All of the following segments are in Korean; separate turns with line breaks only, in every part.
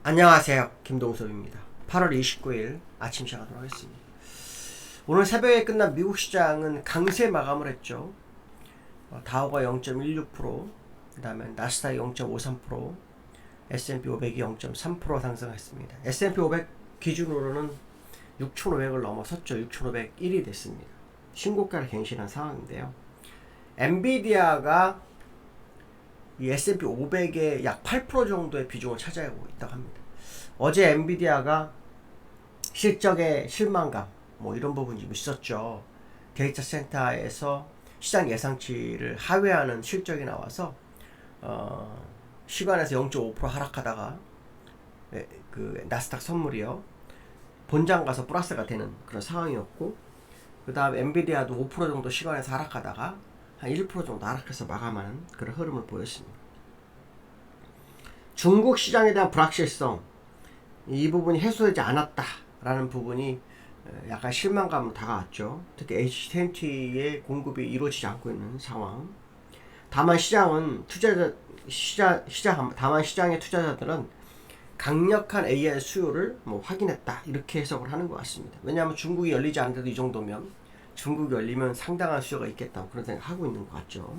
안녕하세요. 김동섭입니다. 8월 29일 아침 시작하도록 하겠습니다. 오늘 새벽에 끝난 미국 시장은 강세 마감을 했죠. 다우가 0.16%, 그 다음에 나스닥이 0.53%, S&P 500이 0.3% 상승했습니다. S&P 500 기준으로는 6,500을 넘어섰죠. 6,501이 됐습니다. 신고가를 갱신한 상황인데요. 엔비디아가 이 S&P 500의 약 8% 정도의 비중을 차지하고 있다고 합니다. 어제 엔비디아가 실적의 실망감 이런 부분이 좀 있었죠. 데이터 센터에서 시장 예상치를 하회하는 실적이 나와서 시간에서 0.5% 하락하다가 그 나스닥 선물이요 본장 가서 플러스가 되는 그런 상황이었고, 그 다음 엔비디아도 5% 정도 시간에서 하락하다가 한 1% 정도 하락해서 마감하는 그런 흐름을 보였습니다. 중국 시장에 대한 불확실성, 이 부분이 해소되지 않았다라는 부분이 약간 실망감으로 다가왔죠. 특히 H20의 공급이 이루어지지 않고 있는 상황. 다만 시장은 다만 시장의 투자자들은 강력한 AI 수요를 확인했다, 이렇게 해석을 하는 것 같습니다. 왜냐하면 중국이 열리지 않는데도 이 정도면 중국이 열리면 상당한 수요가 있겠다고 그런 생각하고 있는 것 같죠.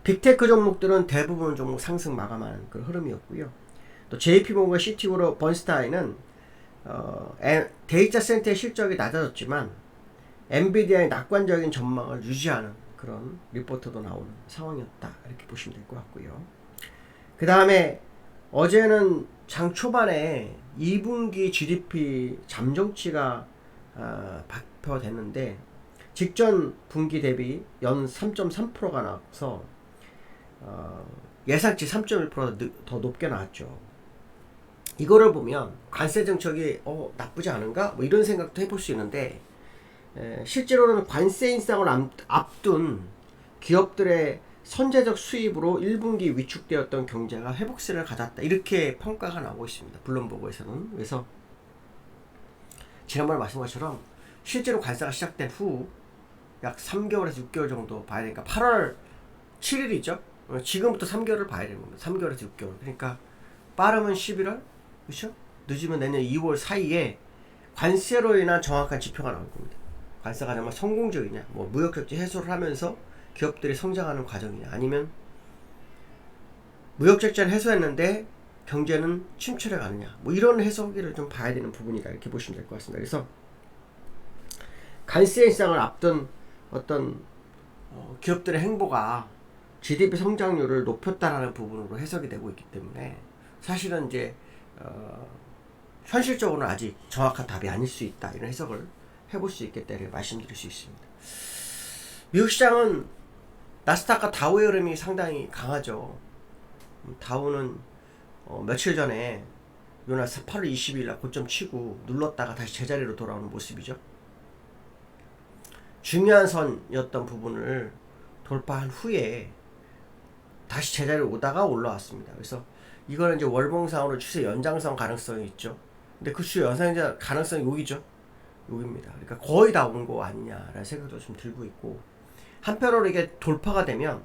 빅테크 종목들은 대부분 종목 상승 마감하는 그런 흐름이었고요. 또 JP모건, 시티그룹, 번스타인은 데이터 센터의 실적이 낮아졌지만 엔비디아의 낙관적인 전망을 유지하는 그런 리포트도 나오는 상황이었다, 이렇게 보시면 될 것 같고요. 그 다음에 어제는 장 초반에 2분기 GDP 잠정치가 발표됐는데 직전 분기 대비 연 3.3%가 나와서 예상치 3.1% 더 높게 나왔죠. 이거를 보면 관세 정책이 나쁘지 않은가? 이런 생각도 해볼 수 있는데, 실제로는 관세 인상을 앞둔 기업들의 선제적 수입으로 1분기 위축되었던 경제가 회복세를 가졌다, 이렇게 평가가 나오고 있습니다. 블룸버그에서는. 그래서 지난번에 말씀한 것처럼 실제로 관세가 시작된 후 약 3개월에서 6개월 정도 봐야 되니까 8월 7일이죠. 지금부터 3개월을 봐야 되는 겁니다. 3개월에서 6개월. 그러니까 빠르면 11월, 그렇죠? 늦으면 내년 2월 사이에 관세로 인한 정확한 지표가 나올 겁니다. 관세가 정말 성공적이냐, 무역적지 해소를 하면서 기업들이 성장하는 과정이냐, 아니면 무역적자를 해소했는데 경제는 침체를 가느냐, 이런 해석을 좀 봐야 되는 부분이다, 이렇게 보시면 될 것 같습니다. 그래서 관세 인상을 앞둔 어떤 기업들의 행보가 GDP 성장률을 높였다라는 부분으로 해석이 되고 있기 때문에 사실은 이제 현실적으로는 아직 정확한 답이 아닐 수 있다, 이런 해석을 해볼 수 있겠다, 이렇게 말씀드릴 수 있습니다. 미국 시장은 나스닥과 다우의 흐름이 상당히 강하죠. 다우는 며칠 전에 요나스 8월 20일 고점 치고 눌렀다가 다시 제자리로 돌아오는 모습이죠. 중요한 선이었던 부분을 돌파한 후에 다시 제자리로 오다가 올라왔습니다. 그래서 이거는 이제 월봉상으로 추세 연장선 가능성이 있죠. 근데 그 추세 연장선 가능성이 여기죠. 여기입니다. 그러니까 거의 다 온 거 아니냐라는 생각도 좀 들고 있고, 한편으로 이게 돌파가 되면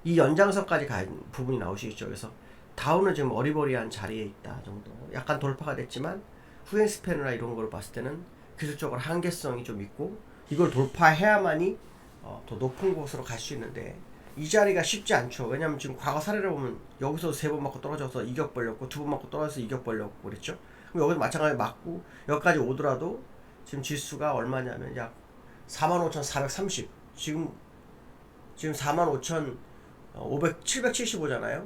이 연장선까지 간 부분이 나올 수 있죠. 그래서 다우는 지금 어리버리한 자리에 있다 정도. 약간 돌파가 됐지만 후행 스팬이나 이런 걸 봤을 때는 기술적으로 한계성이 좀 있고, 이걸 돌파해야만이 더 높은 곳으로 갈 수 있는데 이 자리가 쉽지 않죠. 왜냐면 지금 과거 사례를 보면 여기서 3번 맞고 떨어져서 이격 벌렸고 2번 맞고 떨어져서 이격 벌렸고 그랬죠. 그럼 여기서 마찬가지로 맞고 여기까지 오더라도 지금 지수가 얼마냐면 약 45,430, 지금 45,775잖아요.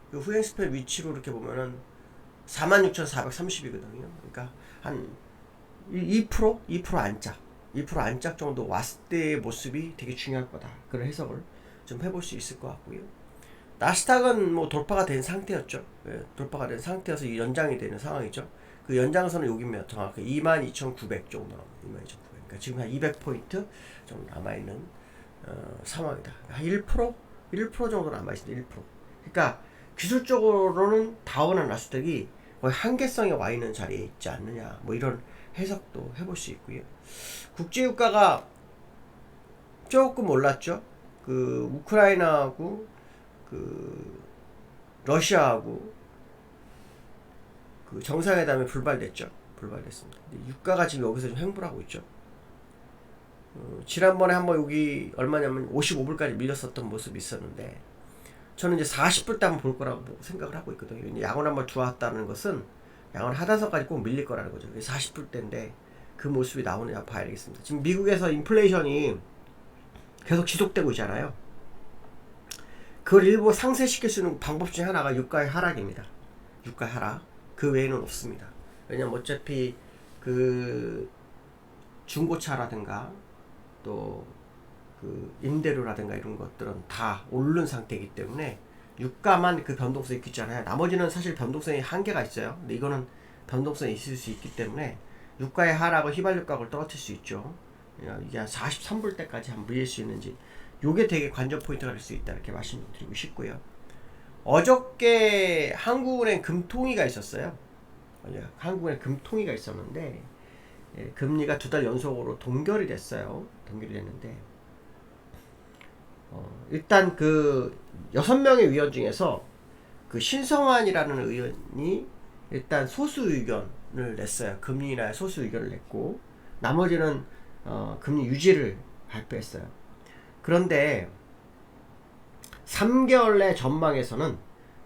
그 후행 스팬 위치로 이렇게 보면은 46,430이거든요. 그러니까 한 2% 안짝, 2% 안짝 정도 왔을 때의 모습이 되게 중요할 거다, 그런 해석을 좀 해볼 수 있을 것 같고요. 나스닥은 돌파가 된 상태였죠. 돌파가 된 상태여서 연장이 되는 상황이죠. 그 연장선은 여기면 정확히 22,900 정도 나옵니다. 22,900. 그러니까 지금 한 200포인트 정도 남아있는 상황이다. 한 1% 정도 남아있습니다. 1%. 그러니까 기술적으로는 다우나 나스닥이 거의 한계성에 와 있는 자리에 있지 않느냐, 이런 해석도 해볼 수 있고요. 국제유가가 조금 올랐죠. 그 우크라이나하고 그 러시아하고 그 정상회담이 불발됐죠. 불발됐습니다. 유가가 지금 여기서 좀 횡보를 하고 있죠. 지난번에 한번 여기 얼마냐면 55불까지 밀렸었던 모습이 있었는데, 저는 이제 40불 때 한번 볼 거라고 생각을 하고 있거든요. 양을 한번 들어왔다는 것은 양을 하단선까지 꼭 밀릴 거라는 거죠. 40불 때인데 그 모습이 나오느냐 봐야 되겠습니다. 지금 미국에서 인플레이션이 계속 지속되고 있잖아요. 그걸 일부 상쇄시킬 수 있는 방법 중에 하나가 유가의 하락입니다. 유가 하락. 그 외에는 없습니다. 왜냐면 어차피 그 중고차라든가 또 그 임대료라든가 이런 것들은 다 오른 상태이기 때문에 유가만 그 변동성이 있잖아요. 나머지는 사실 변동성이 한계가 있어요. 근데 이거는 변동성이 있을 수 있기 때문에 유가의 하락을 휘발유 가격을 떨어뜨릴 수 있죠. 이게 한 43불 때까지 한번 밀릴 수 있는지, 요게 되게 관전 포인트가 될 수 있다, 이렇게 말씀드리고 싶고요. 어저께 한국은행 금통위가 있었어요. 한국은행 금통위가 있었는데 금리가 2달 연속으로 동결이 됐어요. 동결이 됐는데 일단 그 6명의 위원 중에서 그 신성환이라는 의원이 일단 소수 의견을 냈어요. 금리 인하에 소수 의견을 냈고, 나머지는 금리 유지를 발표했어요. 그런데 3개월 내 전망에서는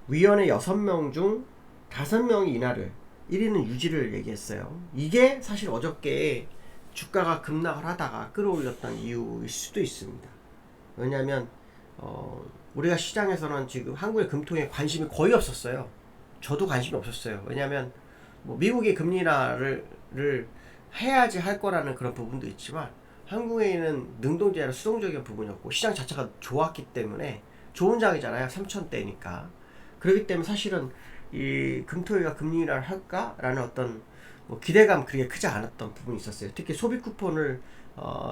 위원회 6명 중 5명이 인하를, 1위는 유지를 얘기했어요. 이게 사실 어저께 주가가 급락을 하다가 끌어올렸던 이유일 수도 있습니다. 왜냐하면 우리가 시장에서는 지금 한국의 금통에 관심이 거의 없었어요. 저도 관심이 없었어요. 왜냐하면 뭐 미국이 금리 인하를 해야지 할 거라는 그런 부분도 있지만, 한국에 있는 능동적이 아니라 수동적인 부분이었고, 시장 자체가 좋았기 때문에, 좋은 장이잖아요. 3,000대니까. 그렇기 때문에 사실은 이 금토위가 금리 인하를 할까라는 어떤 뭐 기대감 그렇게 크지 않았던 부분이 있었어요. 특히 소비 쿠폰을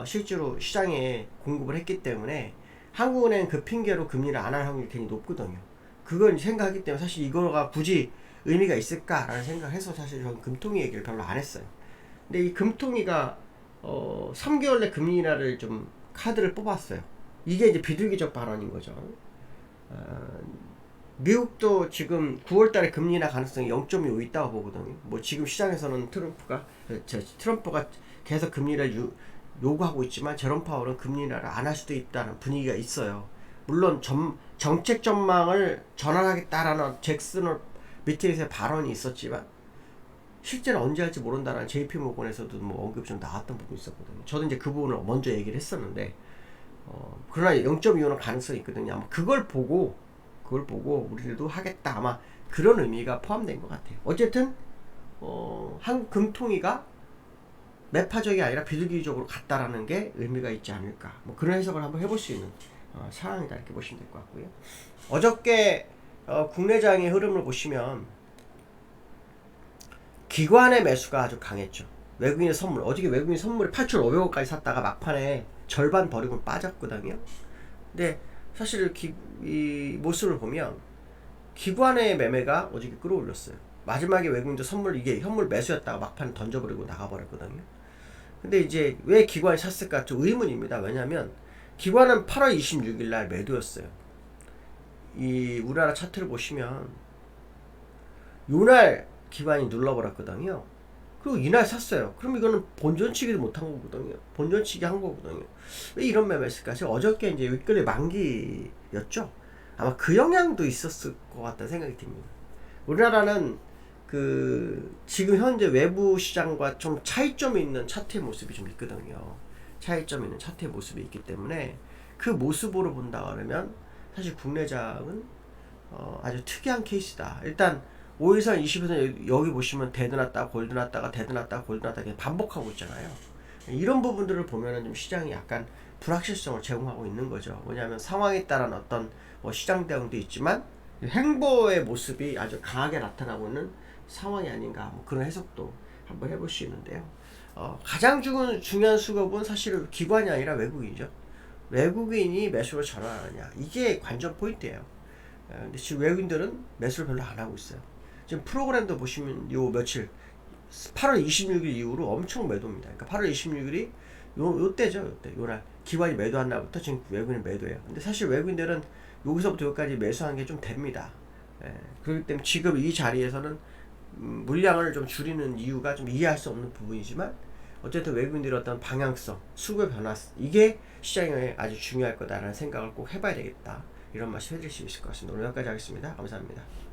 실제로 시장에 공급을 했기 때문에 한국은행 그 핑계로 금리를 안 할 확률이 굉장히 높거든요. 그걸 생각하기 때문에 사실 이거가 굳이 의미가 있을까라는 생각을 해서 사실 저는 금통위 얘기를 별로 안 했어요. 근데 이 금통위가 3개월 내 금리 인하를 좀 카드를 뽑았어요. 이게 이제 비둘기적 발언인 거죠. 미국도 지금 9월달에 금리 인하 가능성이 0.25 있다고 보거든요. 뭐 지금 시장에서는 트럼프가 계속 금리를 요구하고 있지만, 제롬 파월은 금리 인하를 안 할 수도 있다는 분위기가 있어요. 물론 정책 전망을 전환하겠다라는 잭슨 미팅에서의 발언이 있었지만, 실제는 언제 할지 모른다는 JP 모건에서도 뭐 언급이 좀 나왔던 부분이 있었거든요. 저도 이제 그 부분을 먼저 얘기를 했었는데, 그러나 0.25는 가능성이 있거든요. 아마 그걸 보고 우리들도 하겠다, 아마 그런 의미가 포함된 것 같아요. 어쨌든 한국 금통위가 매파적이 아니라 비둘기적으로 갔다라는 게 의미가 있지 않을까, 뭐 그런 해석을 한번 해볼 수 있는 상황이다, 이렇게 보시면 될 것 같고요. 어저께 국내장의 흐름을 보시면 기관의 매수가 아주 강했죠. 외국인의 선물, 어저께 외국인 선물이 8,500원까지 샀다가 막판에 절반 버리고 빠졌거든요. 근데 사실 이 모습을 보면 기관의 매매가 어저께 끌어올렸어요. 마지막에 외국인들 선물, 이게 현물 매수였다가 막판에 던져버리고 나가버렸거든요. 근데 이제 왜 기관이 샀을까 좀 의문입니다. 왜냐면 기관은 8월 26일 날 매도였어요. 이 우리나라 차트를 보시면 요날 기관이 눌러버렸거든요. 그리고 이날 샀어요. 그럼 이거는 본전치기도 못한 거거든요. 본전치기 한 거거든요. 왜 이런 매매 했을까? 제가 어저께 이제 윗거래 만기였죠. 아마 그 영향도 있었을 것 같다는 생각이 듭니다. 우리나라는 그 지금 현재 외부 시장과 좀 차이점이 있는 차트의 모습이 좀 있거든요. 차이점이 있는 차트의 모습이 있기 때문에 그 모습으로 본다 그러면 사실 국내장은 아주 특이한 케이스다. 일단 5일선 20일선 여기 보시면 데드 났다가 골드 났다가 데드 났다가 골드 났다가 반복하고 있잖아요. 이런 부분들을 보면은 좀 시장이 약간 불확실성을 제공하고 있는 거죠. 왜냐하면 상황에 따른 어떤 뭐 시장 대응도 있지만 횡보의 모습이 아주 강하게 나타나고 있는 상황이 아닌가, 뭐 그런 해석도 한번 해볼 수 있는데요. 가장 중요한 수급은 사실 기관이 아니라 외국인이죠. 외국인이 매수를 전환하느냐, 이게 관전 포인트예요. 근데 지금 외국인들은 매수를 별로 안 하고 있어요. 지금 프로그램도 보시면 요 며칠 8월 26일 이후로 엄청 매도입니다. 그러니까 8월 26일이 요때죠. 요때 요날 기관이 매도한 날부터 지금 외국인 매도해요. 근데 사실 외국인들은 여기서부터 여기까지 매수하는 게 좀 됩니다. 그렇기 때문에 지금 이 자리에서는 물량을 좀 줄이는 이유가 좀 이해할 수 없는 부분이지만 어쨌든 외국인들의 어떤 방향성, 수급의 변화, 이게 시장에 아주 중요할 거다라는 생각을 꼭 해봐야 되겠다, 이런 말씀 해드릴 수 있을 것 같습니다. 오늘 여기까지 하겠습니다. 감사합니다.